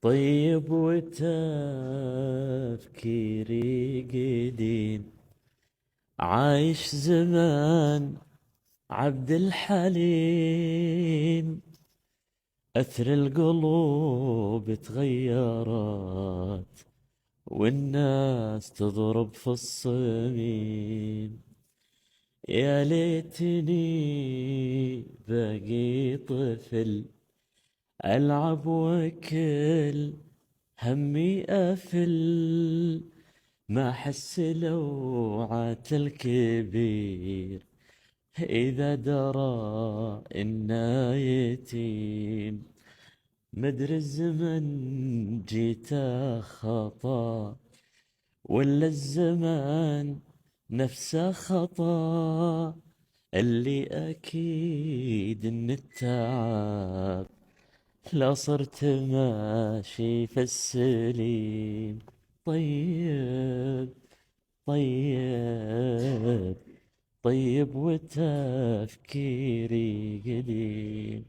طيب وتفكيري قديم، عايش زمان عبد الحليم. أثر القلوب تغيرت والناس تضرب في الصميم. يا ليتني باقي طفل، ألعب وكل همي أفل، ما أحس لوعة الكبير إذا درى إنا يتيم. مدري الزمن جيته خطا ولا الزمان نفسه خطا، اللي أكيد إن التعب لا صرت ماشي في السليم. طيب طيب طيب وتفكيري قديم.